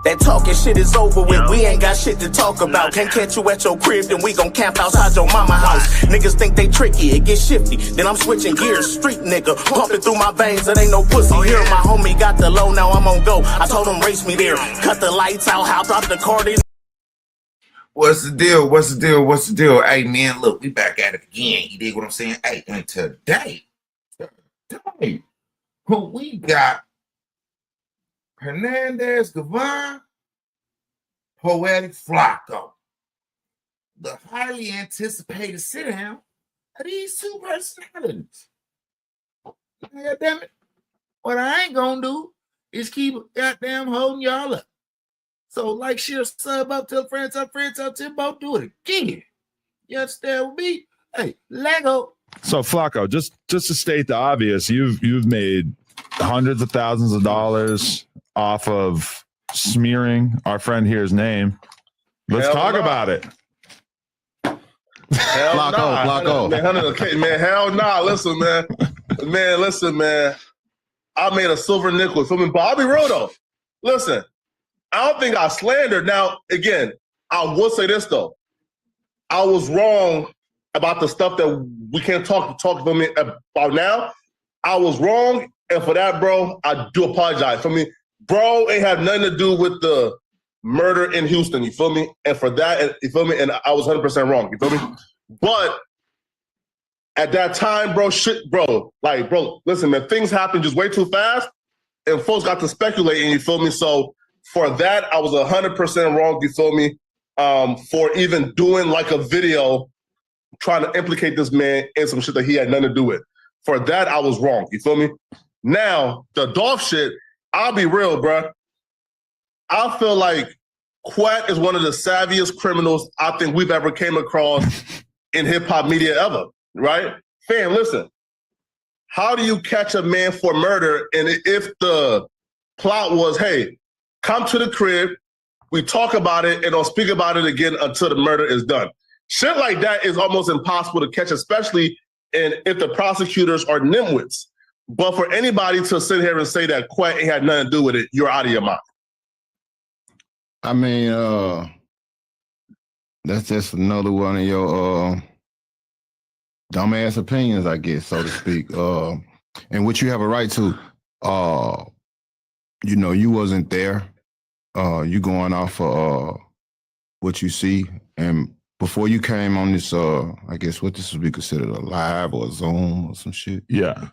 That talking shit is over with, we ain't got shit to talk about. Can't catch you at your crib, then we gon' camp outside your mama house. Niggas think they tricky, it get shifty, then I'm switching gears. Street nigga, pumping through my veins, it ain't no pussy here. My homie got the low, now I'm on go. I told him race me there, cut the lights out, hop out the car. What's the deal? What's the deal? What's the deal? Hey man, look, we back at it again. You dig what I'm saying? Hey, and today, who we got? Hernandez, Govan, Poetic, Flakko. The highly anticipated sit-down of these two personalities. God damn it. What I ain't gonna do is keep goddamn holding y'all up. So like, share, sub up, tell friends, tell both, do it again. You understand with me? Hey, Lego. So Flakko, just to state the obvious, you've made hundreds of thousands of dollars off of smearing our friend here's name. Let's talk about it. Flakko. Man, hell nah. Listen, man. Man. I made a silver nickel. Feel me? But I'll be real though. Listen, I don't think I slandered. Now, again, I will say this though. I was wrong about the stuff that we can't talk to me about now. I was wrong, and for that, bro, I do apologize. For me, bro, ain't have nothing to do with the murder in Houston. You feel me? And for that, you feel me? And I was 100% wrong. You feel me? But at that time, bro, listen, man, things happen just way too fast, and folks got to speculating. You feel me? So for that, I was 100% wrong. You feel me? For even doing like a video trying to implicate this man in some shit that he had nothing to do with. For that, I was wrong. You feel me? Now, the Dolph shit, I'll be real, bro. I feel like Quat is one of the savviest criminals I think we've ever came across in hip-hop media ever, right? Fam, listen. How do you catch a man for murder? And if the plot was, hey, come to the crib, we talk about it, and don't speak about it again until the murder is done. Shit like that is almost impossible to catch, especially if the prosecutors are nimwits. But for anybody to sit here and say that Quat ain't had nothing to do with it, you're out of your mind. I mean, that's just another one of your dumbass opinions, I guess, so to speak. And which you have a right to. You know, you wasn't there. You going off of what you see. And before you came on this, I guess what this would be considered a live or a Zoom or some shit. Yeah.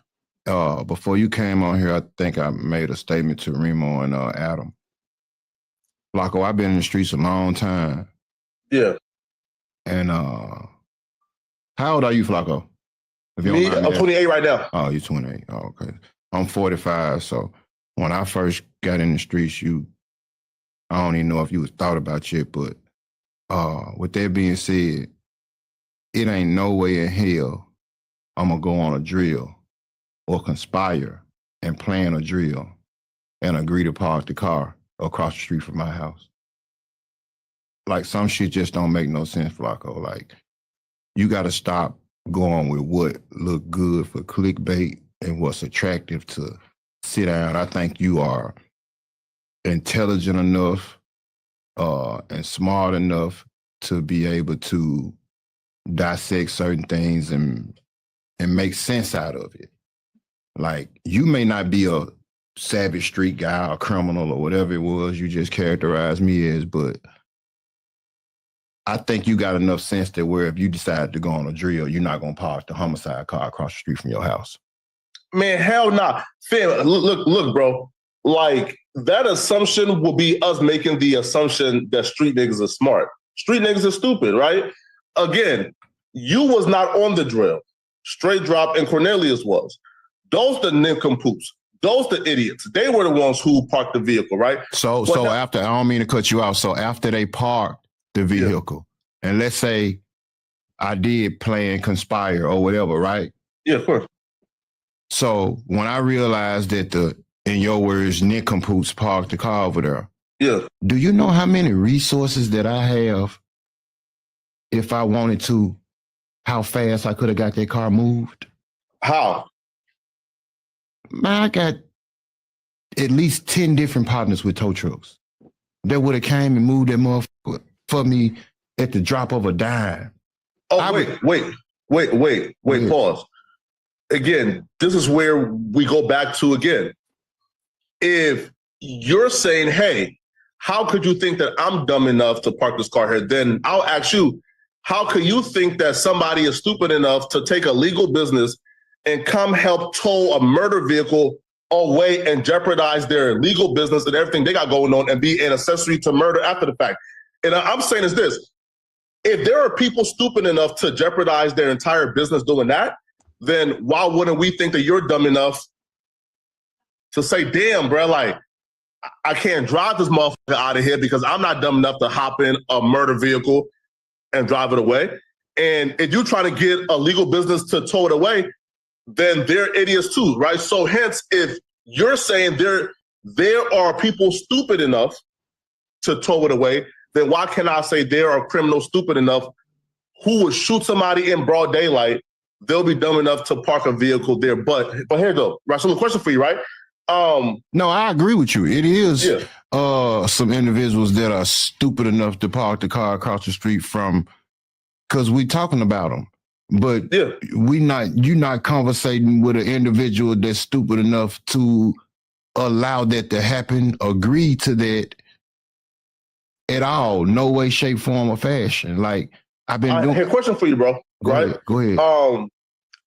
Before you came on here, I think I made a statement to Remo and Adam. Flakko, I've been in the streets a long time. Yeah. And how old are you, Flakko? Me, I'm 28 right now. Oh, you're 28. Oh, okay. I'm 45. So when I first got in the streets, I don't even know if you was thought about yet, but with that being said, it ain't no way in hell I'm gonna go on a drill or conspire and plan a drill and agree to park the car across the street from my house. Like, some shit just don't make no sense, Flakko. Like, you gotta stop going with what look good for clickbait and what's attractive to sit down. I think you are intelligent enough and smart enough to be able to dissect certain things and make sense out of it. Like, you may not be a savage street guy or criminal or whatever it was you just characterized me as, but I think you got enough sense that where if you decide to go on a drill, you're not going to park the homicide car across the street from your house. Man, hell nah. Fam, look, bro. Like, that assumption will be us making the assumption that street niggas are smart. Street niggas are stupid, right? Again, you was not on the drill. Straight Drop and Cornelius was. Those the nincompoops. Those the idiots. They were the ones who parked the vehicle, right? So after, I don't mean to cut you out. So after they parked the vehicle, and let's say I did plan, conspire or whatever, right? Yeah, of course. So when I realized that in your words, nincompoops parked the car over there. Yeah. Do you know how many resources that I have if I wanted to, how fast I could have got that car moved? How? Man, I got at least 10 different partners with tow trucks. that would have came and moved that motherfucker for me at the drop of a dime. Oh, wait, pause. Again, this is where we go back to again. If you're saying, hey, how could you think that I'm dumb enough to park this car here? Then I'll ask you, how could you think that somebody is stupid enough to take a legal business and come help tow a murder vehicle away and jeopardize their legal business and everything they got going on and be an accessory to murder after the fact? And I'm saying is this, if there are people stupid enough to jeopardize their entire business doing that, then why wouldn't we think that you're dumb enough to say, damn, bro, like, I can't drive this motherfucker out of here because I'm not dumb enough to hop in a murder vehicle and drive it away. And if you're trying to get a legal business to tow it away, then they're idiots too, right? So hence, if you're saying there are people stupid enough to tow it away, then why can't I say there are criminals stupid enough who would shoot somebody in broad daylight? They'll be dumb enough to park a vehicle there. But here though, right? So the question for you, right? No, I agree with you. It is some individuals that are stupid enough to park the car across the street from, because we talking about them. But you're not conversating with an individual that's stupid enough to allow that to happen, agree to that at all. No way, shape, form, or fashion. Like I've been doing. Here, question for you, bro. Go ahead.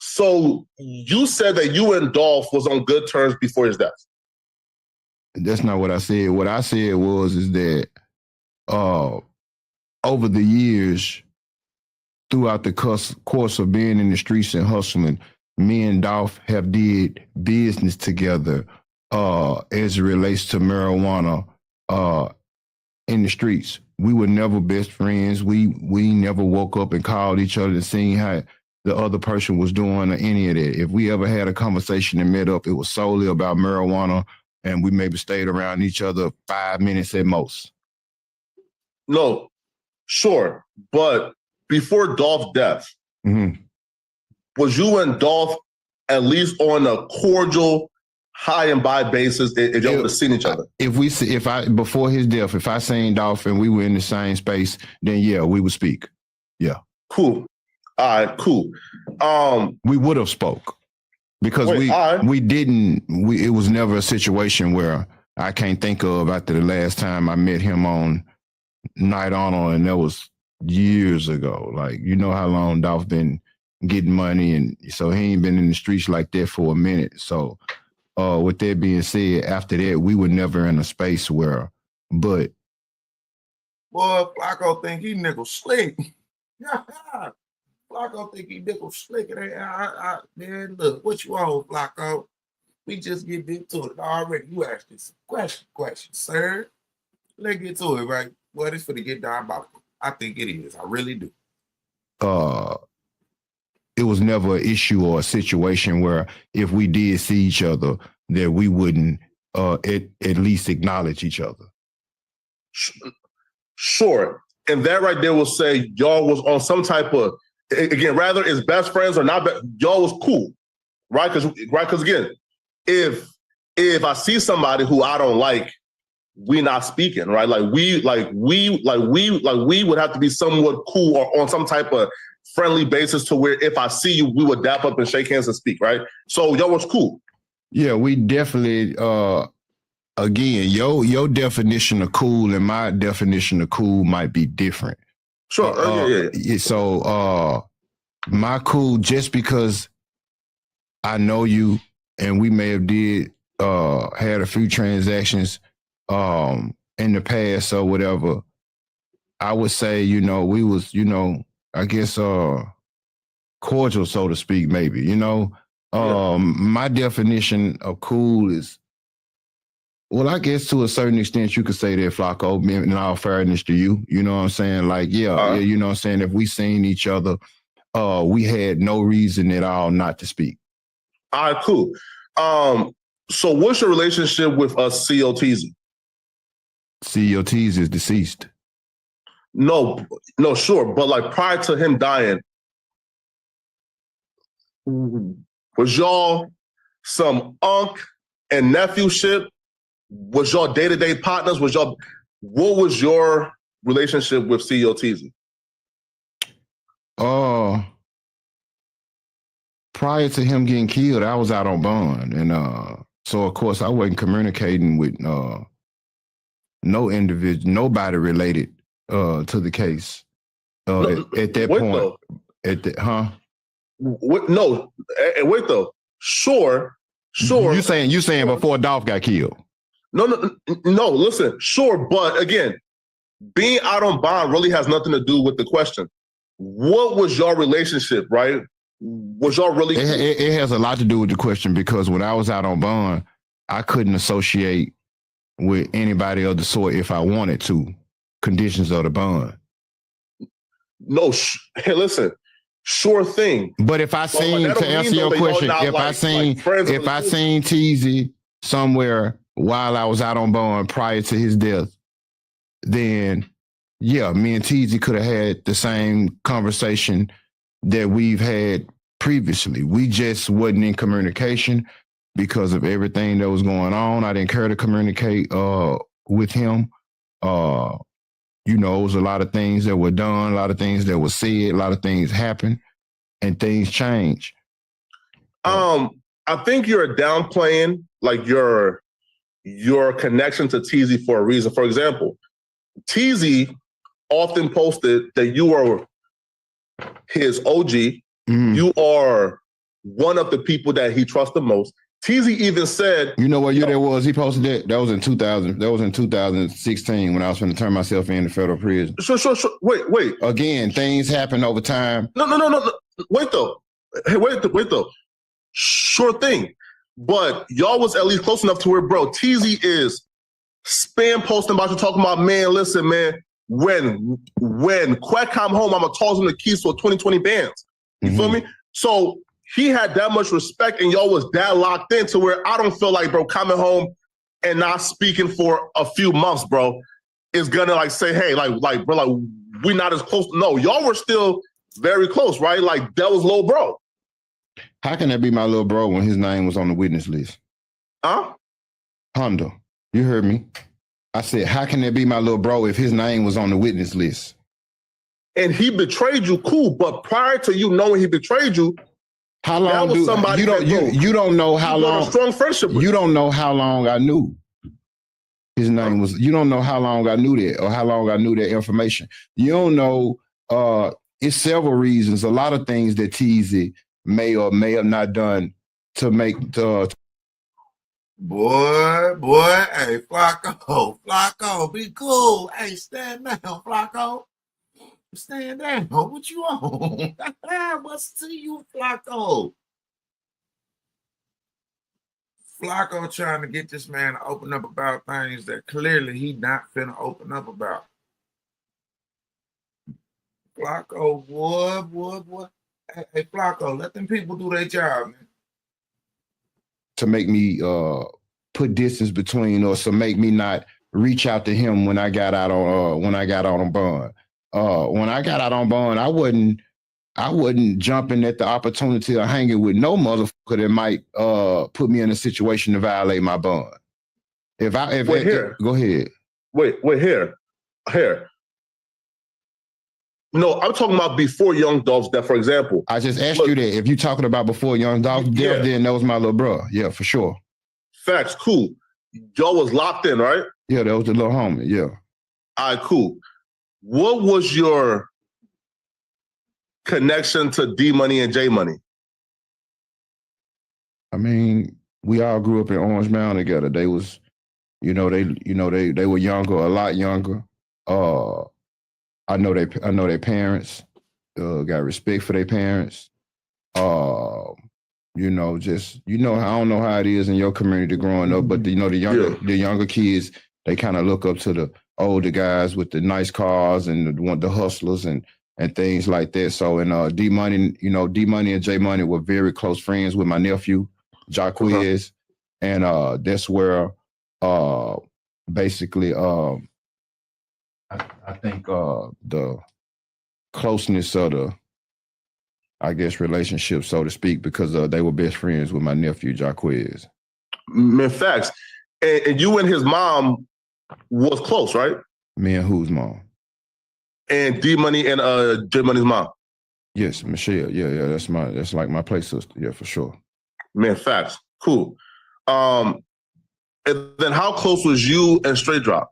So you said that you and Dolph was on good terms before his death. That's not what I said. What I said is that over the years, throughout the course of being in the streets and hustling, me and Dolph have did business together as it relates to marijuana in the streets. We were never best friends. We never woke up and called each other and seen how the other person was doing or any of that. If we ever had a conversation and met up, it was solely about marijuana, and we maybe stayed around each other 5 minutes at most. No, sure. But before Dolph's death, was you and Dolph at least on a cordial, high and by basis if y'all would have seen each other? Before his death, if I seen Dolph and we were in the same space, then yeah, we would speak. Yeah. Cool. All right, cool. We would have spoke because it was never a situation where I can't think of after the last time I met him on Night Honor, and that was years ago. Like, you know how long Dolph been getting money, and so he ain't been in the streets like that for a minute. So with that being said, after that, we were never in a space where, but. Boy, Flakko think he nickel slick. Flakko think he nickel slick. Man, look, what you on, Flakko? We just get into it already. You asked this question, sir. Let's get to it, right? Well, it's for to get diabolical. I think it is. I really do. It was never an issue or a situation where if we did see each other, that we wouldn't at least acknowledge each other. Sure. And that right there will say y'all was on some type of, again, rather it's best friends or not, y'all was cool, right? Because again, if I see somebody who I don't like, we not speaking, right? We would have to be somewhat cool or on some type of friendly basis to where if I see you, we would dap up and shake hands and speak, right? So y'all was cool. Yeah, we definitely, again, your definition of cool and my definition of cool might be different. Sure, So my cool, just because I know you and we may have had a few transactions in the past or whatever, I would say, we was, I guess cordial, so to speak, maybe, My definition of cool is, well, I guess to a certain extent you could say that, Flakko, in all fairness to you, you know what I'm saying? Like, you know what I'm saying? If we seen each other, we had no reason at all not to speak. All right, cool. So what's your relationship with COTZ? COTZ is deceased. No, sure. But like prior to him dying, was y'all some uncle and nephew shit? Was y'all day-to-day partners? Was y'all what was your relationship with CEO Teasy? Prior to him getting killed, I was out on bond. And so, of course, I wasn't communicating with no individual, nobody related to the case at that point. Wait though. Sure. You saying before Dolph got killed? No. Listen, sure, but again, being out on bond really has nothing to do with the question. What was your relationship, right? Was y'all really? It has a lot to do with the question, because when I was out on bond, I couldn't associate with anybody of the sort if I wanted to. Conditions of the bond. No, hey, listen. Sure thing. But if I seen, to answer your question, if I seen Teasy somewhere while I was out on bond prior to his death, then yeah, me and Teasy could have had the same conversation that we've had previously. We just wasn't in communication because of everything that was going on. I didn't care to communicate with him. You know, it was a lot of things that were done, a lot of things that were said, a lot of things happened, and things change. I think you're downplaying like your connection to Teasy for a reason. For example, Teasy often posted that you are his OG. Mm-hmm. You are one of the people that he trusts the most. Teasy even said, "You know what year that was? He posted that. That was in 2000. That was in 2016 when I was going to turn myself into federal prison." Sure. Wait. Again, things happen over time. No. Wait though. Hey, wait though. Sure thing. But y'all was at least close enough to where, bro, Teasy is spam posting about you, talking about, man, listen, man, when Quack come home, I'm going to toss him the keys for 2020 bands. You feel me? So he had that much respect and y'all was that locked in to where I don't feel like, bro, coming home and not speaking for a few months, bro, is going to like say, hey, like, bro, like, we not as close. No, y'all were still very close, right? Like, that was little bro. How can that be my little bro when his name was on the witness list? Huh? Hondo, you heard me. I said, how can that be my little bro if his name was on the witness list? And he betrayed you, cool. But prior to you knowing he betrayed you, how long you don't know how long a strong friendship with you don't know how long I knew his name was. You don't know how long I knew that or how long I knew that information. You don't know. It's several reasons. A lot of things that Teasy may or may have not done to make the boy, hey, Flakko, be cool. Hey, stand down, Flakko. Stand down. What you on? What's to you, Flakko? Flakko trying to get this man to open up about things that clearly he not finna open up about. Flakko, boy. Hey, Flakko, let them people do their job, man. To make me put distance between us, to make me not reach out to him when I got out on bond. When I got out on bond, I wasn't jumping at the opportunity of hanging with no motherfucker that might put me in a situation to violate my bond. Go ahead. Wait, here. No, I'm talking about before Young Dolph's death, for example. I just asked you that. If you're talking about before Young Dolph's death, then that was my little bro. Yeah, for sure. Facts, cool. Y'all was locked in, right? Yeah, that was the little homie, yeah. All right, cool. What was your connection to D Money and J Money? I mean, we all grew up in Orange Mound together. They was, they were younger, a lot younger. I know their parents, got respect for their parents. I don't know how it is in your community growing up, but the younger kids, they kind of look up to the older guys with the nice cars and the hustlers and things like that. So, and D Money and J Money were very close friends with my nephew, Jaquiz. And that's where basically I think the closeness of the, I guess, relationship, so to speak, because they were best friends with my nephew, Jaquiz. Man, facts. And you and his mom was close, right? Me and whose mom? And D Money and J Money's mom. Yes, Michelle. Yeah. That's like my play sister. Yeah, for sure. Man, facts. Cool. And then how close was you and Straight Drop?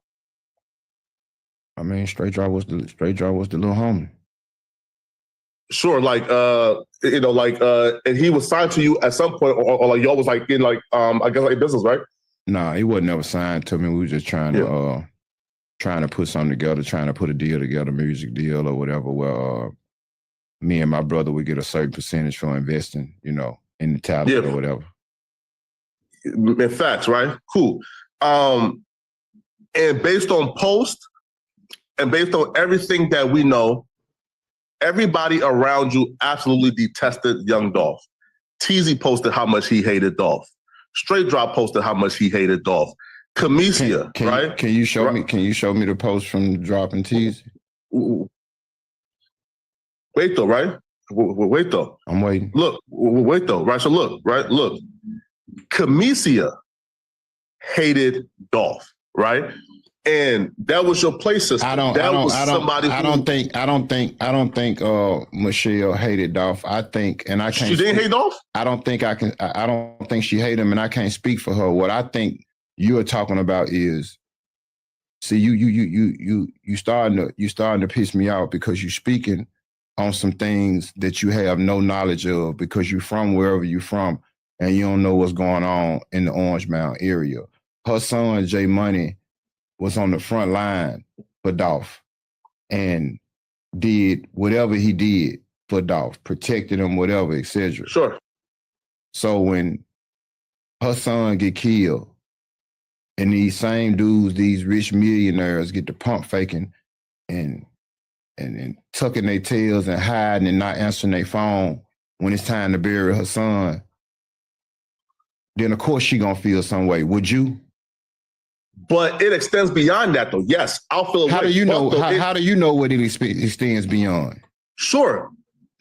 I mean, Straight Drop was the little homie. Sure, like and he was signed to you at some point, or like y'all was like in like I guess like business, right? Nah, he wasn't ever signed to me. We were just trying to put something together, trying to put a deal together, music deal or whatever. Where me and my brother would get a certain percentage for investing, in the talent or whatever. In facts, right? Cool. And based on post, and based on everything that we know, everybody around you absolutely detested Young Dolph. Teezy posted how much he hated Dolph. Straight Drop posted how much he hated Dolph. Camicia, right? Can you show me? Can you show me the post from Drop and Teezy? Wait though, right? Wait though. I'm waiting. Look, wait though, right? So look, right? Look, Camicia hated Dolph, right? And that was your play system. I don't think Michelle hated Dolph. I think, and I can't. She didn't hate Dolph? I don't think she hated him, and I can't speak for her. What I think you are talking about is, see, you starting to piss me out because you're speaking on some things that you have no knowledge of because you're from wherever you're from and you don't know what's going on in the Orange Mound area. Her son, J Money, was on the front line for Dolph and did whatever he did for Dolph, protected him, whatever, etc. Sure. So when her son get killed and these same dudes, these rich millionaires get to pump faking and tucking their tails and hiding and not answering their phone when it's time to bury her son, then of course she gonna feel some way. Would you? But it extends beyond that, though. Yes, I'll feel. How do you know? How do you know what it extends beyond? Sure,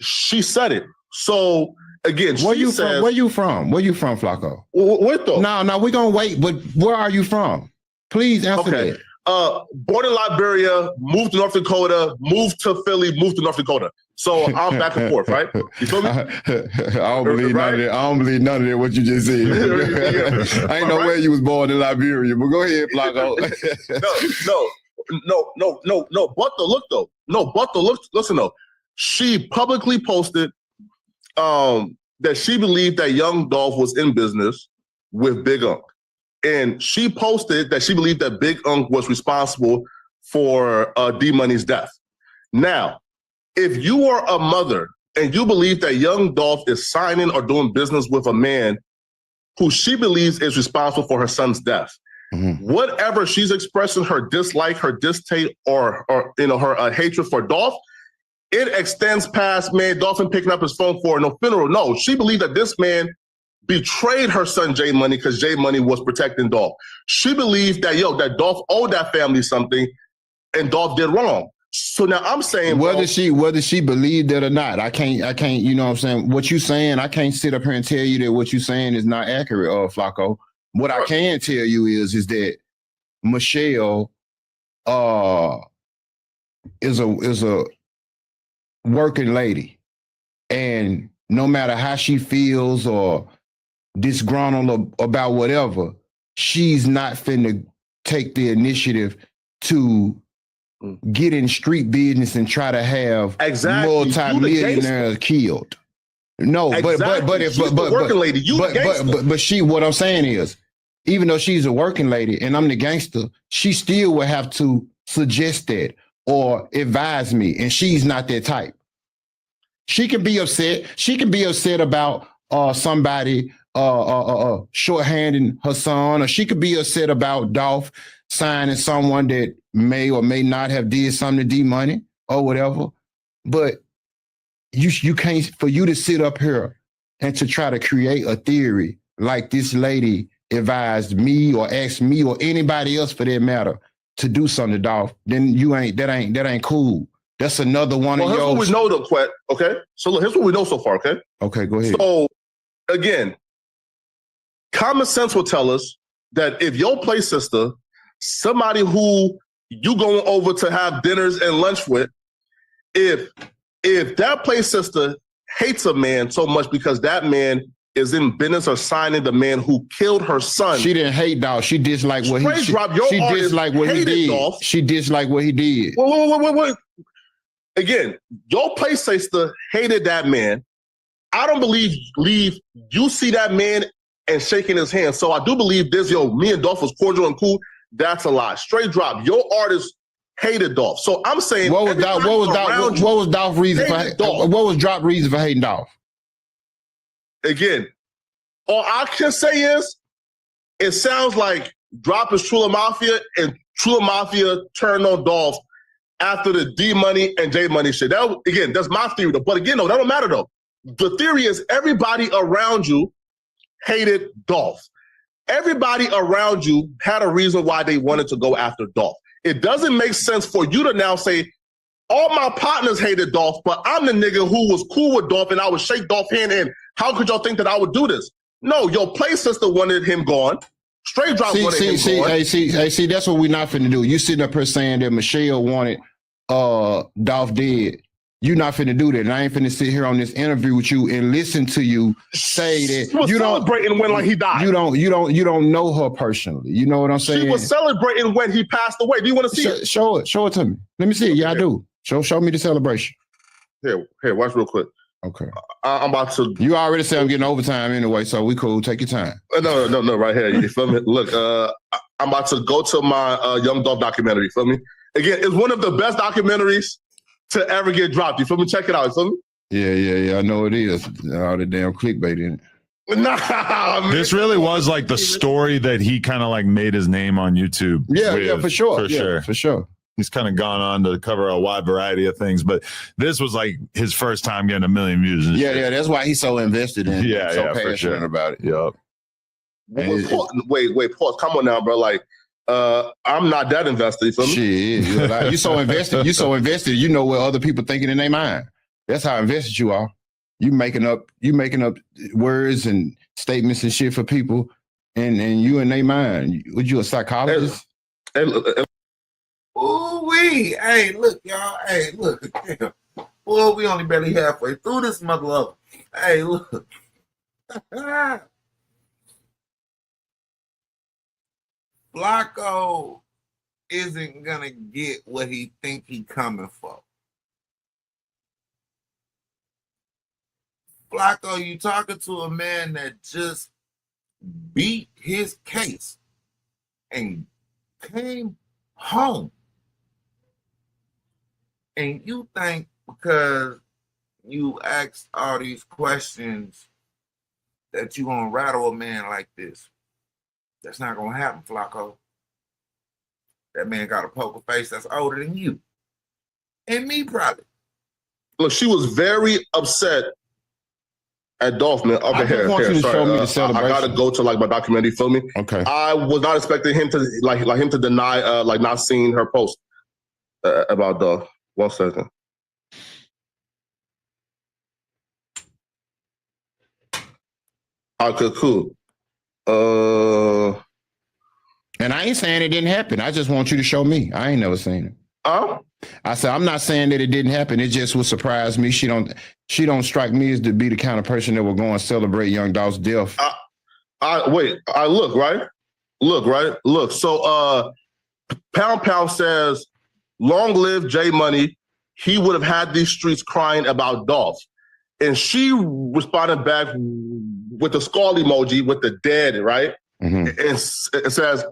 she said it. So again, where you from? Where you from? Where you from, Flakko? What though? No, we're gonna wait. But where are you from? Please answer that. Born in Liberia, moved to North Dakota, moved to Philly, moved to North Dakota. So I'm back and forth, right? You feel me? I don't believe none of that. I don't believe none of that. What you just said. I ain't know where you was born in Liberia, but go ahead, Flakko. No. But the look. Listen though, she publicly posted that she believed that Young Dolph was in business with Big Unk. And she posted that she believed that Big Unk was responsible for D Money's death. Now, if you are a mother and you believe that Young Dolph is signing or doing business with a man who she believes is responsible for her son's death, whatever she's expressing her dislike, her distaste, or her hatred for Dolph, it extends past Dolph picking up his phone for no funeral. No, she believed that this man betrayed her son J Money because J Money was protecting Dolph. She believed that that Dolph owed that family something and Dolph did wrong. So now I'm saying whether she believed it or not, I can't, you know what I'm saying? What you saying, I can't sit up here and tell you that what you saying is not accurate, Flakko. What I can tell you is that Michelle is a working lady. And no matter how she feels or disgruntled about whatever, she's not finna take the initiative to get in street business and try to have multi-millionaires killed. No, exactly. but she, what I'm saying is, even though she's a working lady and I'm the gangster, she still will have to suggest that or advise me, and she's not that type. She can be upset. She can be upset about somebody shorthanding her son, or she could be upset about Dolph signing someone that may or may not have did something to D Money or whatever. But you can't, for you to sit up here and to try to create a theory like this lady advised me or asked me or anybody else for that matter to do something to Dolph, then that ain't cool. That's another one of your. Here's what we know, though, Quet. Okay, so look, here's what we know so far. Okay. Okay, go ahead. So again, common sense will tell us that if your play sister, somebody who you going over to have dinners and lunch with, if that play sister hates a man so much because that man is in business or signing the man who killed her son. She didn't hate Dolph. She disliked what he she disliked what he did. Dolph. She disliked what he did. Wait. Again, your play sister hated that man. I don't believe you see that man and shaking his hand. So I do believe this, me and Dolph was cordial and cool. That's a lie. Straight drop. Your artist hated Dolph. So I'm saying what was Dolph's reason for Dolph? What was Drop reason for hating Dolph? Again, all I can say is it sounds like Drop is Trula Mafia and Trula Mafia turned on Dolph after the D Money and J Money shit. Again, that's my theory though. But again, no, that don't matter though. The theory is everybody around you hated Dolph. Everybody around you had a reason why they wanted to go after Dolph. It doesn't make sense for you to now say, all my partners hated Dolph, but I'm the nigga who was cool with Dolph and I would shake Dolph's hand in. How could y'all think that I would do this? No, your play sister wanted him gone. Straight Drop wanted him gone. See, that's what we're not finna do. You sitting up here saying that Michelle wanted Dolph dead. You're not finna do that. And I ain't finna sit here on this interview with you and listen to you say that she was celebrating when like he died. You don't know her personally. You know what I'm saying? She was celebrating when he passed away. Do you want to see it? Show it to me. Let me see it. Yeah, I do. Show me the celebration. Here, watch real quick. Okay. I'm about to. You already said I'm getting overtime anyway, so we cool. Take your time. No, right here. You feel me? Look, I'm about to go to my Young Dolph documentary. You feel me? Again, it's one of the best documentaries to ever get dropped. You feel me? Check it out. You feel me? Yeah. I know it is. All the damn clickbait in it. Nah, man. This really was like the story that he kind of like made his name on YouTube. Yeah, for sure. For sure. He's kind of gone on to cover a wide variety of things, but this was like his first time getting 1 million views. Yeah, that's why he's so invested in it. Yeah, so for sure about it. Yep. Wait, pause. Come on now, bro. Like, I'm not that invested. You feel me? Shit, you so invested. You so invested. You know what other people thinking in their mind. That's how invested you are. You making up words and statements and shit for people, and you in their mind. Would you a psychologist? Ooh-wee. Hey, look, y'all. Hey, look. Boy, we only barely halfway through this mother. Hey, look. Flakko isn't gonna get what he think he coming for. Flakko, you talking to a man that just beat his case and came home. And you think because you asked all these questions that you gonna rattle a man like this. That's not gonna happen, Flakko. That man got a poker face that's older than you. And me probably. Look, she was very upset at Dolph, man. Okay, here. Sorry. I gotta go to like my documentary. Feel me? Okay. I was not expecting him to like him to deny like not seeing her post about Dolph. 1 second. Okay, cool. And I ain't saying it didn't happen. I just want you to show me. I ain't never seen it. I said I'm not saying that it didn't happen. It just would surprise me. She don't strike me as to be the kind of person that will go and celebrate Young Dolph's death. Look. So Pound says, long live J Money. He would have had these streets crying about Dolph. And she responded back with the skull emoji with the dead, right? Mm-hmm. And it says,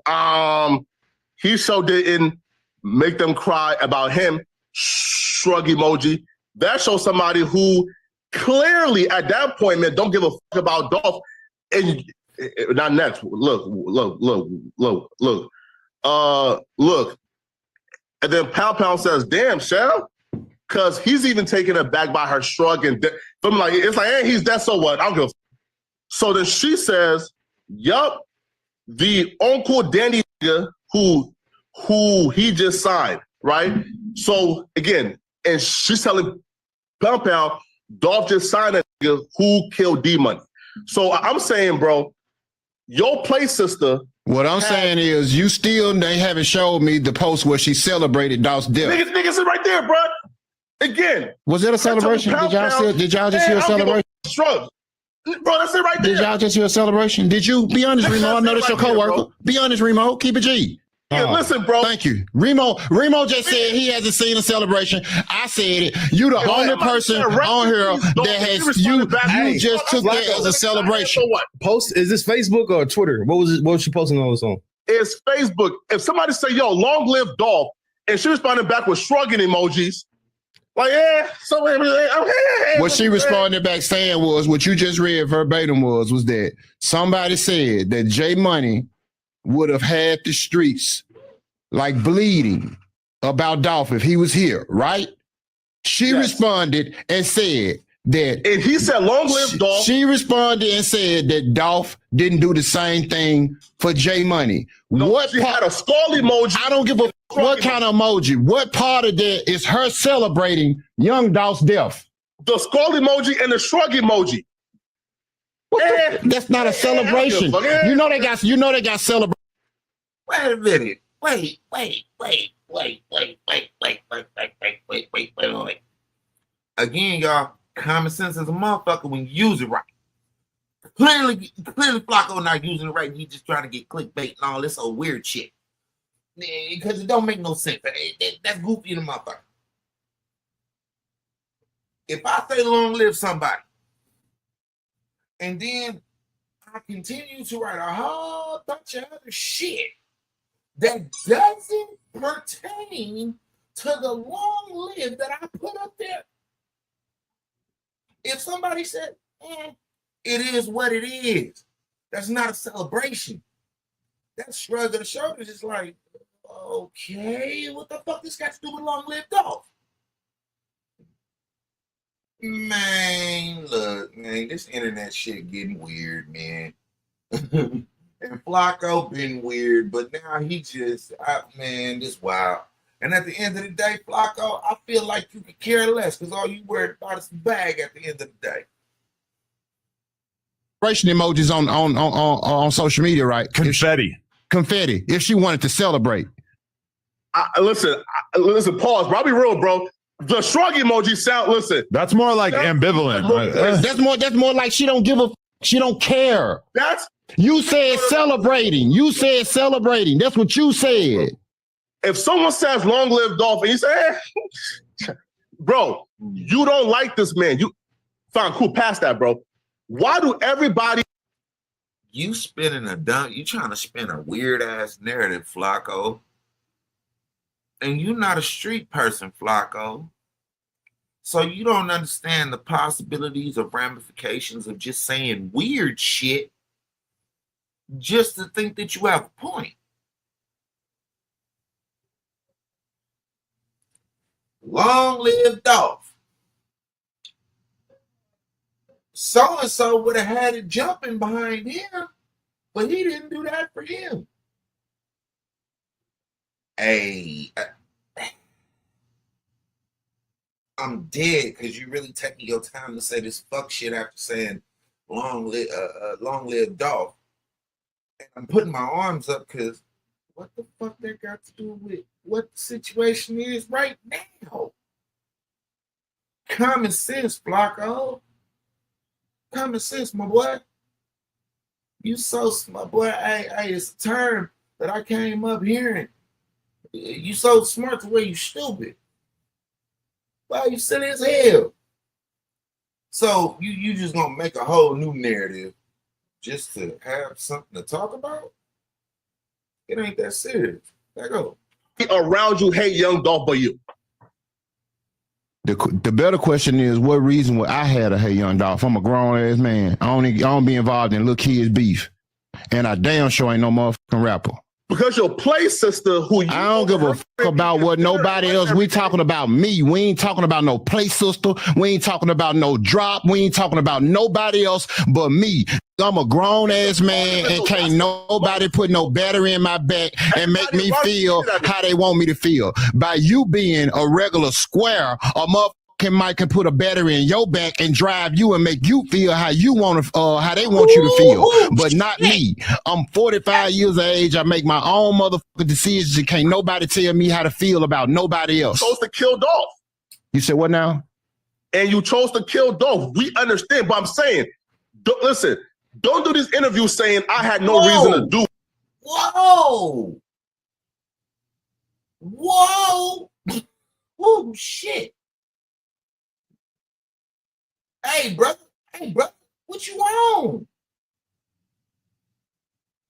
he so didn't make them cry about him. Shrug emoji. That shows somebody who clearly at that point, man, don't give a fuck about Dolph. And not next. Look. And then Pound says, damn, Shell. Because he's even taken aback by her shrug. And I'm like, it's like, hey, he's dead, so what? I don't give a fuck. So then she says, yup, the Uncle Danny nigga who he just signed, right? So again, and she's telling Pound, Dolph just signed a nigga who killed D Money. So I'm saying, bro, your play sister What I'm saying is, you still they haven't showed me the post where she celebrated Dolph's death. Niggas is right there, bro. Again, was it a celebration? Did y'all just hear a celebration? Shrug. Bro, that's it right there. Did y'all just hear a celebration? Did you? Be honest, Remo. I know that's your coworker. Be honest, Remo. Keep it G. Yeah, listen, bro. Thank you. Remo just said he hasn't seen a celebration. I said it. You the only person on here that has you just took that as a celebration. Post, is this Facebook or Twitter? What was she posting on this on? It's Facebook. If somebody say, yo, long live Dolph, and she responded back with shrugging emojis, like, yeah, so what she responded back saying was, what you just read verbatim was that somebody said that J Money would have had the streets like bleeding about Dolph if he was here, right? She responded and said that. And he said, long live Dolph. She responded and said that Dolph didn't do the same thing for J Money. No, she had a skull emoji. I don't give a what kind of emoji. What part of that is her celebrating young Dolph's death? The skull emoji and the shrug emoji. That's not a celebration. You know they got celebration. Wait a minute. Wait. Again, y'all, common sense is a motherfucker when you use it right. Clearly Flakko not using it right. He just trying to get clickbait and all this old weird shit. Because it don't make no sense. That's goofy in the motherfucker. If I say long live somebody, and then I continue to write a whole bunch of other shit that doesn't pertain to the long live that I put up there. If somebody said, it is what it is, that's not a celebration. That shrug of the shoulders is like, okay, what the fuck this got to do with long live Dolph? Man, look, man, this internet shit getting weird, man. And Flakko been weird, but now he just, man, this wild. And at the end of the day, Flakko, I feel like you could care less because all you worried about is the bag at the end of the day. Emojis on social media, right? Confetti. If she wanted to celebrate. Listen, pause. Bro, I'll be real, bro. The shrug emoji sound. Listen, that's more like ambivalent. That's more like she don't care. You said celebrating. That's what you said. If someone says long live Dolph and you say, bro, you don't like this man. Fine, cool, past that, bro. Why do everybody? You trying to spin a weird ass narrative, Flakko. And you're not a street person, Flakko. So you don't understand the possibilities of ramifications of just saying weird shit just to think that you have a point. Long live Dolph. So-and-so would have had it jumping behind him, but he didn't do that for him. Hey, I'm dead because you really taking your time to say this fuck shit after saying long live Dolph. And I'm putting my arms up because what the fuck that got to do with what the situation is right now? Common sense, Flakko. Common sense, my boy. You so smart, boy. Hey, it's a term that I came up hearing. You so smart to where you stupid. Wow, you silly as hell. So you just gonna make a whole new narrative just to have something to talk about? It ain't that serious. Let go. Around you hate young Dolph but you. The better question is, what reason would I have to hate young Dolph? I'm a grown ass man. I don't be involved in little kids beef, and I damn sure ain't no motherfucking rapper. Because your play sister, I don't give a fuck about what nobody else. We talking about me. We ain't talking about no play sister. We ain't talking about no drop. We ain't talking about nobody else but me. I'm a grown ass man and can't nobody put no battery in my back and make me feel how they want me to feel. By you being a regular square, a motherfucker mic can put a battery in your back and drive you and make you feel how you want to, how they want you to feel, but not me. I'm 45 years of age. I make my own motherfucking decisions, and can't nobody tell me how to feel about nobody else. You chose to kill Dolph. You said what now? And you chose to kill Dolph. We understand, but I'm saying, listen, don't do these interviews saying I had no reason to do. Whoa! Whoa! Oh shit! Hey, brother. What you on?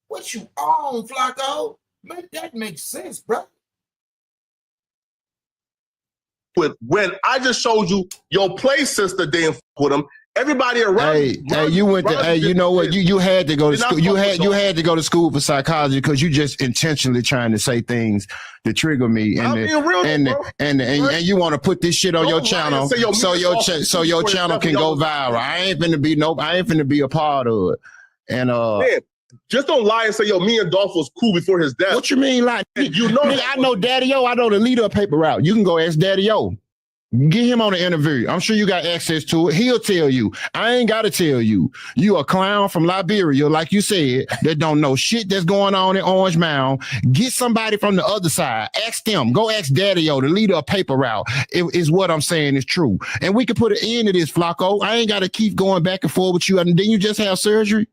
What you on, Flakko? Make that make sense, bro. When I just showed you your play sister didn't with him, everybody around. Hey, you went to. Hey, you know what? You had to go to school. You had to go to school for psychology because you just intentionally trying to say things to trigger me, and you want to put this shit on your channel so your channel can go viral. I ain't finna be a part of it. And man, just don't lie and say, yo, me and Dolph was cool before his death. What you mean, like? You know, I know Daddy-O. I know the leader of Paper Route. You can go ask Daddy-O. Get him on the interview. I'm sure you got access to it. He'll tell you. I ain't got to tell you. You a clown from Liberia, like you said, that don't know shit that's going on in Orange Mound. Get somebody from the other side. Ask them. Go ask Daddy-O, the leader of Paper Route. Is what I'm saying is true. And we can put an end to this, Flakko. I ain't got to keep going back and forth with you. And then you just have surgery.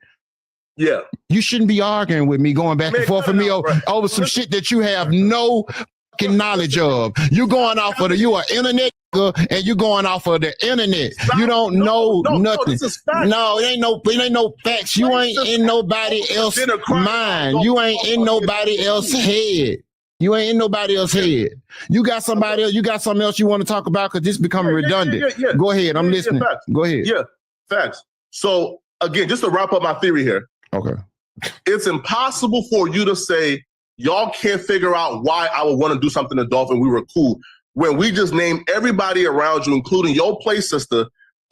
Yeah. You shouldn't be arguing with me, going back and forth with me over some shit that you have no fucking knowledge of. You going off of you are internet and you going off of the internet. You don't know nothing. No, it ain't no facts. You ain't in nobody else's mind. You ain't in nobody else's head. You ain't in nobody else's head. You got somebody else. You got something else you want to talk about because this is becoming redundant. Yeah. Go ahead. I'm listening. Go ahead. Yeah, facts. So again, just to wrap up my theory here. Okay. It's impossible for you to say y'all can't figure out why I would want to do something to Dolph and we were cool when we just named everybody around you, including your play sister,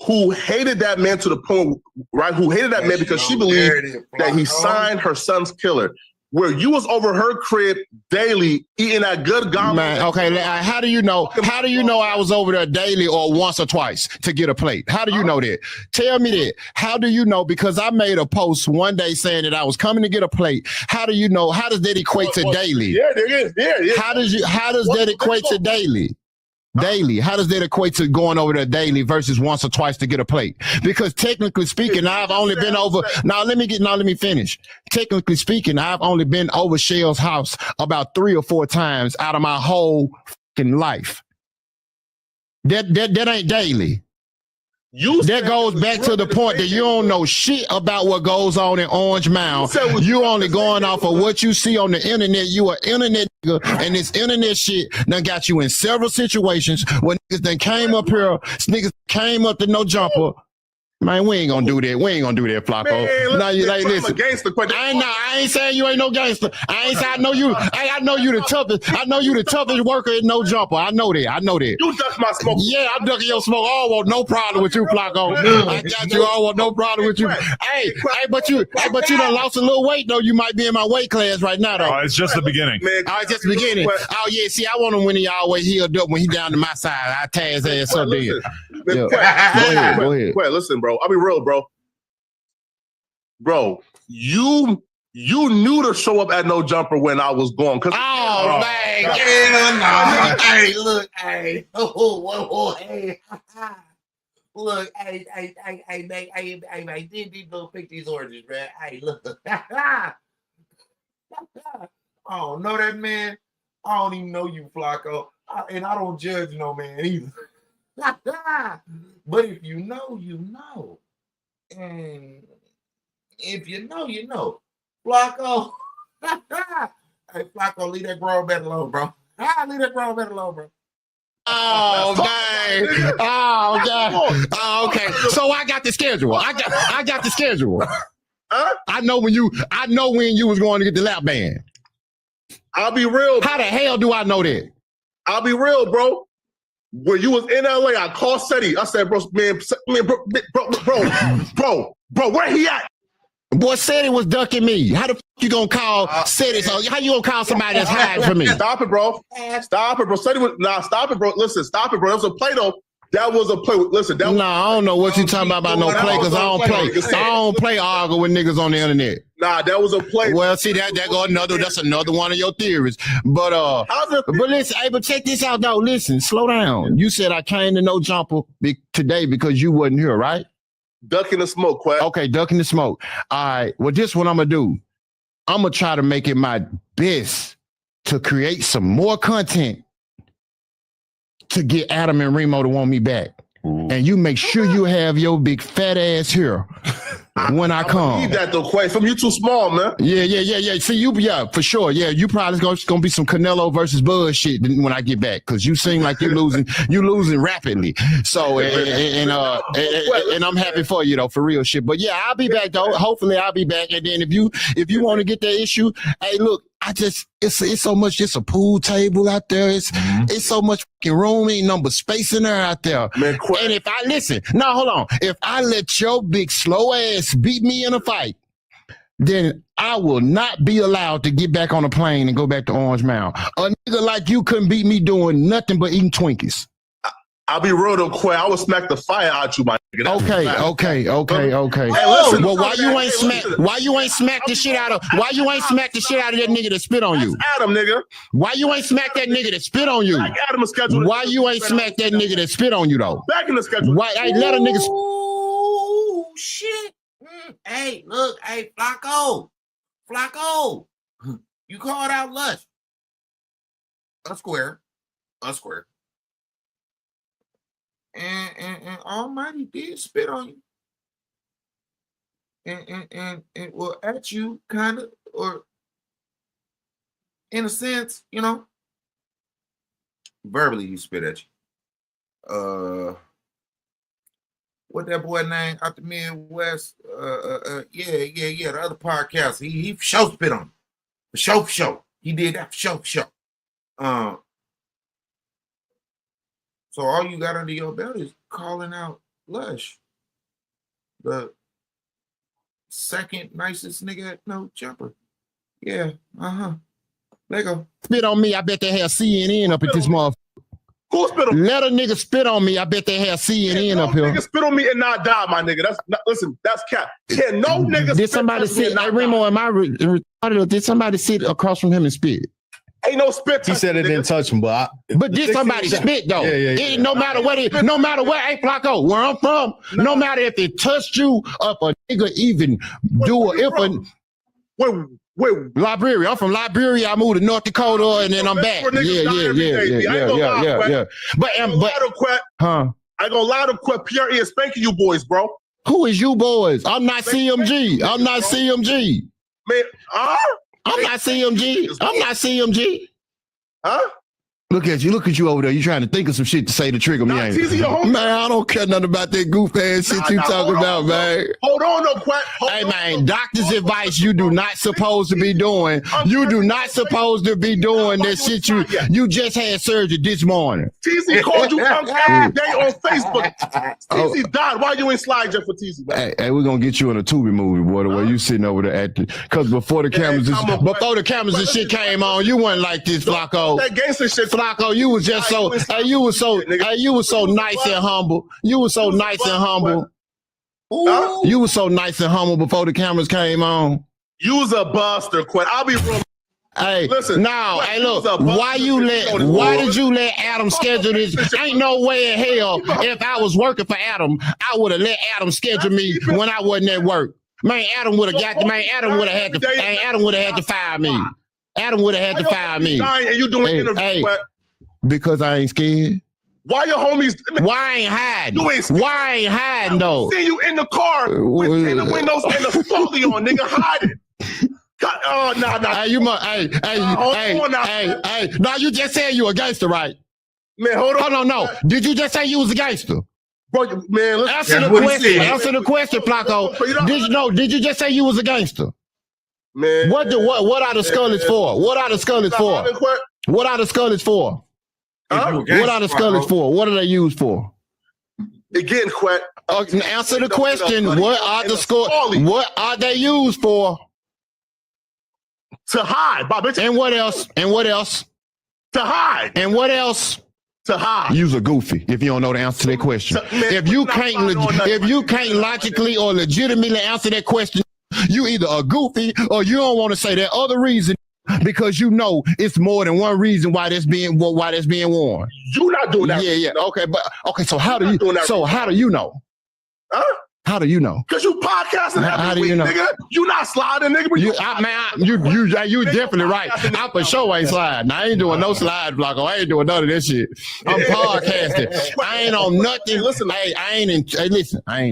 who hated that man to the point, right? Who hated that man because she believed that he signed her son's killer. Where you was over her crib daily eating that good gobble. Man, okay, how do you know? How do you know I was over there daily or once or twice to get a plate? How do you know that? Tell me that. How do you know? Because I made a post one day saying that I was coming to get a plate. How do you know? How does that equate to daily? Yeah, there is. Yeah. How does that equate to daily? Daily. How does that equate to going over there daily versus once or twice to get a plate? Because technically speaking, I've only been over. Now let me finish. Technically speaking, I've only been over Shell's house about 3 or 4 times out of my whole fucking life. That ain't daily. That goes back to the point that you don't know shit about what goes on in Orange Mound. You only going off of what you see on the internet. You an internet nigga, and this internet shit done got you in several situations when niggas done came up here, niggas came up to no jumper. Man, we ain't gonna do that. We ain't gonna do that, Flakko. Now you like listen. I ain't saying you ain't no gangster. I ain't saying I know you. I know you the toughest. I know you the toughest worker at no jumper. I know that. You duck my smoke. Yeah, I'm ducking your smoke. I don't want no problem with you, Flakko. I got you. I don't want no problem with you. Hey, but you done lost a little weight though. You might be in my weight class right now though. Oh, it's just the beginning. It's just the beginning. Oh yeah, see, I want him when he always healed up. When he down to my side, I tear his ass up there. Go ahead. Wait, listen, bro. I'll be real, bro. Bro, you knew to show up at no jumper when I was gone. Man. Hey, look, hey. Hey. Look, hey, these little pick these oranges, man. Hey, look. I don't know that man. I don't even know you, Flakko. And I don't judge no man either. But if you know, you know. And if you know, you know. Flakko. Hey, Flakko, leave that grown man alone, bro. Leave that grown man alone, bro. Oh, man. Oh, God. Oh, okay. So I got the schedule. I got the schedule. Huh? I know when you was going to get the lap band. I'll be real. How the hell do I know that? I'll be real, bro. When you was in LA, I called Seti. I said, bro, where he at? Boy, Seti was ducking me. How the fuck you gonna call Seti? So how you gonna call somebody that's hiding from me? Stop it, bro. Stop it, bro. Seti was stop it, bro. Listen, stop it, bro. It was a play though. That was a play. Listen, that No, I don't know what you talking about no play, because I don't play. I don't play argue with niggas on the internet. Nah, that was a play. Well, see that's another one of your theories. But listen, hey, but check this out though. Listen, slow down. You said I came to No Jumper today because you wasn't here, right? Ducking the smoke, Quack. Okay, ducking the smoke. All right. Well, this what I'm gonna do. I'm gonna try to make it my best to create some more content to get Adam and Remo to want me back. Ooh. And you make sure you have your big fat ass here when I come. Need that though, Quay. From you too small, man. Yeah. See, for sure. Yeah, you probably gonna be some Canelo versus Bud shit when I get back, because you seem like you losing rapidly. So and I'm happy for you though, for real shit. But yeah, I'll be back though. Hopefully I'll be back. And then if you want to get that issue, hey, look. It's so much. It's a pool table out there. It's so much fucking room. Ain't number space in there out there. Man, and if I listen, no, hold on. If I let your big slow ass beat me in a fight, then I will not be allowed to get back on a plane and go back to Orange Mound. A nigga like you couldn't beat me doing nothing but eating Twinkies. I'll be real though, Quay. I would smack the fire out you, my nigga. Okay. Hey, listen, well, why you ain't smack the shit out of that nigga that spit on you? That's Adam, nigga. Why you ain't smack that nigga that spit on you? Like Adam is scheduled. Why you ain't smack that nigga that spit on you though? Back in the schedule. Why I let a nigga? Oh shit! Hey, look, hey, Flakko, you called out Lush. A square. And Almighty did spit on you, and well, at you kind of, or in a sense, verbally he spit at you. What that boy name out the Midwest? Yeah, the other podcast. He for sure spit on him. For sure. He did that for sure. So all you got under your belt is calling out Lush, the second nicest nigga at No Jumper. Yeah, There you go. Spit on me, I bet they have CNN up at this motherfucker. Who spit on me? Let a nigga spit on me, I bet they have CNN up here. Nigga spit on me and not die, my nigga. That's cap. Can no nigga Did somebody sit, hey Remo, am I retarded? Did somebody sit across from him and spit? Ain't no spit. He said it didn't touch him, but did somebody spit though? Yeah. No matter where, hey Flakko, where I'm from, no matter if it touched you, up a nigga even Wait. Liberia. I'm from Liberia. I moved to North Dakota and then I'm back. Yeah. But I ain't gonna lie to quit. PRE is spanking you boys, bro. Who is you boys? I'm not CMG. Man, I'm not CMG. Huh? Look at you over there. You trying to think of some shit to say to trigger me, ain't you? Man, I don't care nothing about that goof ass shit you talking about, man. Hold on, no, Quack. Hey, man, doctor's advice you do not supposed to be doing. You do not supposed to be doing that shit you just had surgery this morning. TZ called you punk every day on Facebook. TZ died. Why you ain't slide just for TZ? Hey, we're gonna get you in a Tubi movie, boy, the way you sitting over there acting. Because before the cameras and shit came on, you wasn't like this, Flakko. That gangster shit. Flakko, you was just you was so nice and humble. You was so nice and humble. You was so nice and humble before the cameras came on. You was a buster, Quinn. I'll be real. Hey, listen. No, hey, look. Why did you let Adam schedule this? Ain't no way in hell if I was working for Adam, I would have let Adam schedule me when I wasn't at work. Man, Adam would have had to fire me. Adam would have had to fire me. And you doing interviews, because I ain't scared. Why your homies? Why I ain't hiding? Why I ain't hiding though? See you in the car with the windows and the foley on, nigga, hiding. Oh, no. Hey. Now you just said you a gangster, right? Man, hold on. Hold on, no. Did you just say you was a gangster? Bro, man, answer the question, Flakko. Did you just say you was a gangster? Man, what are the scullets for? What are the scullets for? What are the scullets for? What are the scullets for? What are they used for? Again, Quack. Answer the question. What are they used for? To hide, Bob. And what else? To hide. And what else? To hide. You's a goofy if you don't know the answer to that question. Man, if you can't logically or legitimately answer that question, you either a goofy or you don't want to say that other reason because you know it's more than one reason why that's being worn. You not doing that. Yeah. Okay. So how do you know? Huh? How do you know? Because you podcasting every week, nigga. You not sliding, nigga. But you definitely right. I for sure ain't sliding. I ain't doing no slide, Flakko. I ain't doing none of this shit. I'm podcasting. I ain't on nothing. Listen, I ain't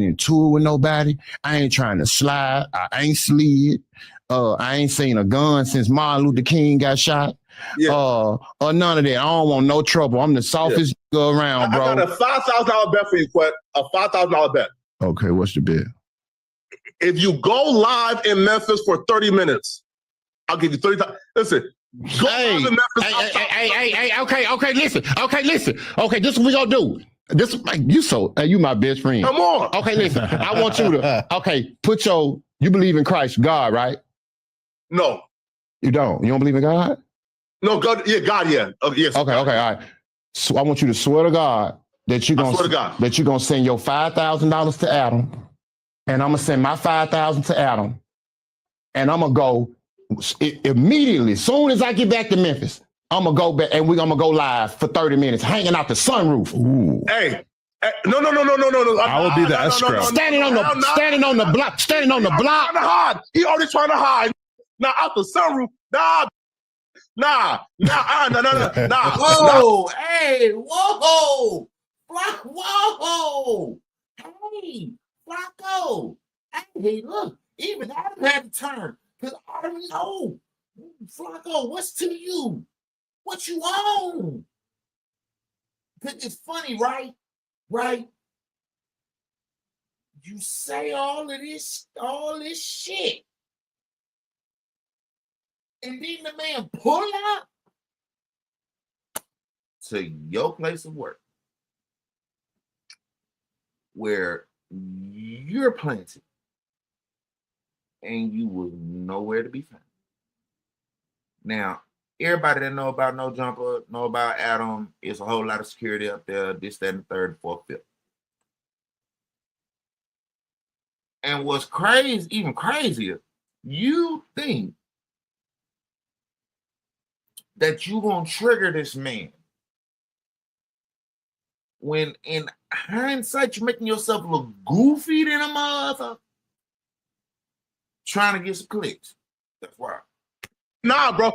in tour with nobody. I ain't trying to slide. I ain't slid. I ain't seen a gun since Martin Luther King got shot. Yeah. Or none of that. I don't want no trouble. I'm the softest nigga around, bro. I got a $5,000 bet for you, Quet. A $5,000 bet. Okay, what's the bet? If you go live in Memphis for 30 minutes, I'll give you 30. Listen, go live in Memphis. Okay, listen. Okay, this is what we gonna do. You my best friend. Come on. Okay, listen. I want you to, you believe in Christ, God, right? No. You don't? You don't believe in God? No, God, yeah. Oh, yes. Okay, all right. So I want you to swear to God that you're gonna send your $5,000 to Adam, and I'm gonna send my $5,000 to Adam, and I'm gonna go immediately. Soon as I get back to Memphis, I'm gonna go back and we're gonna go live for 30 minutes, hanging out the sunroof. Ooh. Hey, no. I will be the escrow. Standing on the block. He already trying to hide. Now out the sunroof. Nah. Whoa, hey, whoa. Whoa! Hey, Flakko! Hey, look, even Adam had to turn because I already know. Flakko, what's to you? What you on? Because it's funny, right? Right? You say all this shit, and then the man pull up to your place of work, where you're planted and you was nowhere to be found. Now, everybody that know about No Jumper, know about Adam, it's a whole lot of security up there, this, that, and the third, and fourth, fifth. And what's crazy, even crazier, you think that you gonna trigger this man when in hindsight you're making yourself look goofy than a mother trying to get some clicks. That's why. Nah, bro.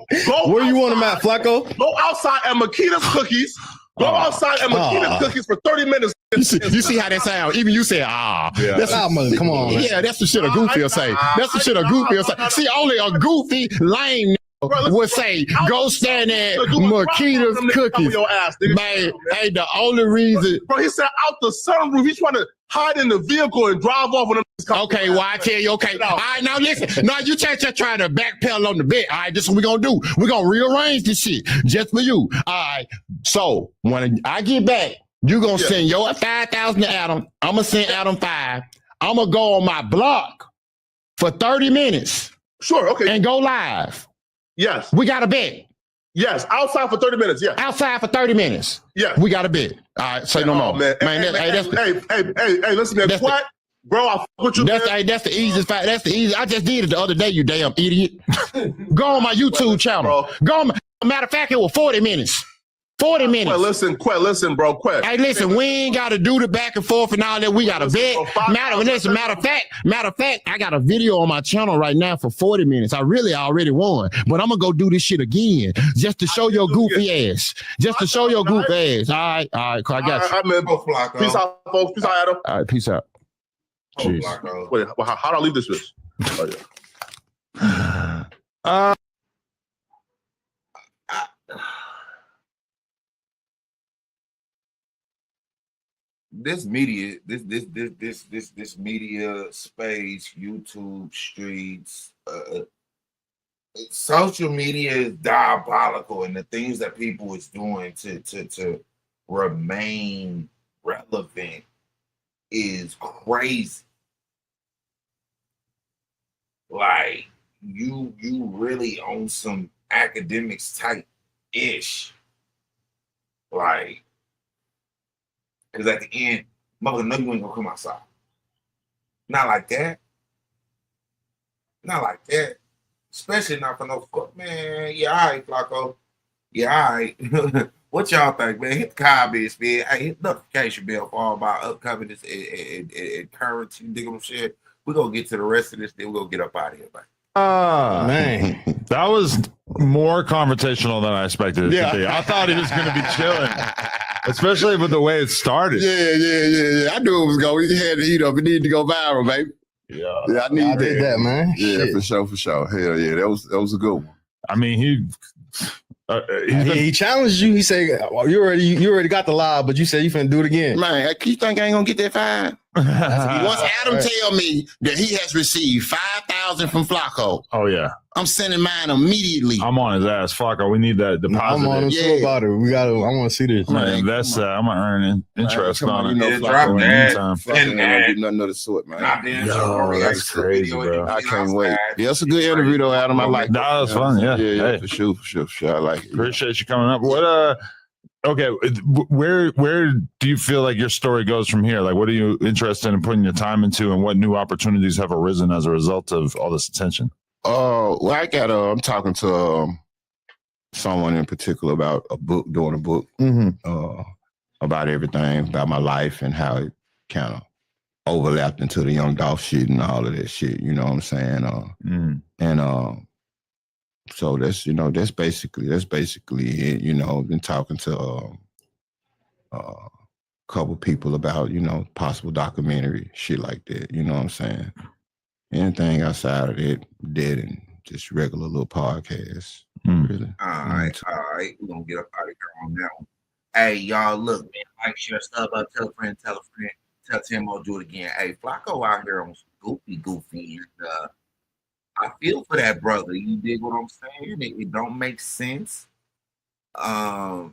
Where you want him at, Flakko? Go outside at Makita's Cookies. Go outside at Makita's Cookies for 30 minutes. You see how that sounds? Even you say, Yeah. That's come on. Yeah, that's the shit a goofy will say. That's the shit a goofy will say. See, only a goofy, lame would say, go stand at Makita's Cookies. Man, hey, the only reason. Bro, he said out the sunroof. He's trying to hide in the vehicle and drive off when them. Okay, well, I tell you, okay. All right, now listen. Now you just trying to backpedal on the bet. All right, this is what we're going to do. We're going to rearrange this shit just for you. All right, so when I get back, you're going to send your 5,000 to Adam. I'm going to send Adam 5. I'm going to go on my block for 30 minutes. Sure, okay. And go live. Yes. We got a bet. Yes, outside for 30 minutes, yeah. Outside for 30 minutes. Yeah. We got a bet. All right, say no more. Man, hey, listen, man, what? Bro, I fuck with you. That's the easiest fact. That's the easiest. I just did it the other day, you damn idiot. Go on my YouTube channel. Bro. Go on matter of fact, it was 40 minutes. 40 minutes. Listen, bro. Hey, listen, we ain't got to do the back and forth and all that. We got a bet. Matter of fact, I got a video on my channel right now for 40 minutes. I really already won, but I'm going to go do this shit again just to show your goofy ass. Just to show your goofy ass. All right, I got you. All right, man. Peace out, folks. Peace out, Adam. All right, peace out. Wait, how do I leave this bitch? Oh, This media, this media space, YouTube streets, social media is diabolical, and the things that people is doing to remain relevant is crazy. Like you really on some academics type ish. Like Because at the end, mother know you ain't gonna come outside. Not like that. Not like that. Especially not for no fuck, man. Yeah, all right, Flakko. Yeah, all right. What y'all think, man? Hit the comments, man. Hey, hit the notification bell for all my upcoming and current, you dig what shit. We're gonna get to the rest of this, then we're gonna get up out of here, man. Man, that was more conversational than I expected it to be. I thought he was going to be chilling, especially with the way it started. Yeah. I knew it was going. We had to heat up. It needed to go viral, baby. Yeah, I need that, man. Yeah, Shit. for sure. Hell yeah, that was a good one. I mean, he challenged you. He said, well, you already got the live, but you said you finna do it again. Man, you think I ain't gonna get that fine? Once Adam tell me that he has received 5,000 from Flakko, oh yeah, I'm sending mine immediately. I'm on his ass. Flakko, we need that deposit. I'm on him too about it. I want to see this. I'm gonna invest that. I'm gonna earn interest on it. Drop in the meantime. Flakko ain't gonna do nothing of the sort, man. Yo, that's crazy, bro. I can't wait. Yeah, it's a good interview though, Adam. I like that. Was fun. Yeah, hey. for sure. I like it. Appreciate you coming up. What okay, where do you feel like your story goes from here? Like, what are you interested in putting your time into, and what new opportunities have arisen as a result of all this attention? Well, I'm talking to someone in particular about doing a book about everything, about my life and how it kind of overlapped into the Young Dolph shit and all of that shit. You know what I'm saying? And so that's basically it. You know, been talking to a couple people about, possible documentary, shit like that. You know what I'm saying? Anything outside of that, dead and just regular little podcasts. Really. All right. We're gonna get up out of here on that one. Hey, y'all, look, man, like, share, sub up, tell a friend, tell Timo, do it again. Hey, Flakko out here on some goofy, and I feel for that brother. You dig what I'm saying? It don't make sense. A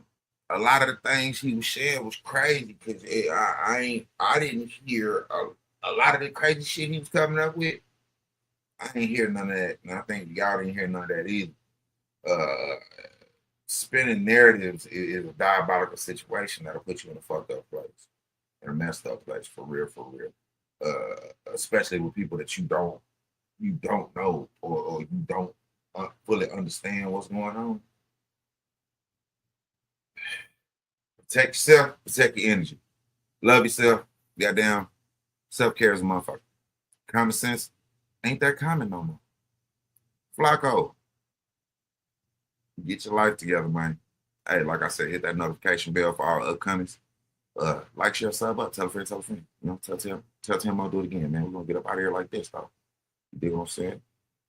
lot of the things he was sharing was crazy because I didn't hear a lot of the crazy shit he was coming up with. I didn't hear none of that, and I think y'all didn't hear none of that either. Spinning narratives is a diabolical situation that'll put you in a fucked up place, in a messed up place, for real. Especially with people that you don't know or you don't fully understand what's going on. Protect yourself, protect your energy. Love yourself. Goddamn, self-care is a motherfucker. Common sense ain't that common no more. Flakko, get your life together, man. Hey, like I said, hit that notification bell for all upcomings. Like, share, sub up, tell a friend. Tell Tim I'll do it again, man. We're gonna get up out of here like this, though. You dig what I'm saying?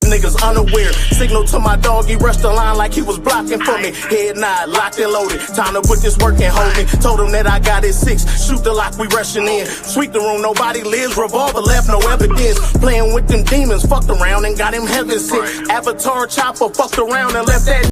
Niggas unaware. Signal to my dog, he rushed the line like he was blocking for me. Head nod, locked and loaded. Time to put this work and hold me. Told him that I got it 6. Shoot the lock, we rushing in. Sweep the room, nobody lives. Revolver left, no evidence. Playing with them demons, fucked around and got him heaven sick. Avatar chopper, fucked around and left that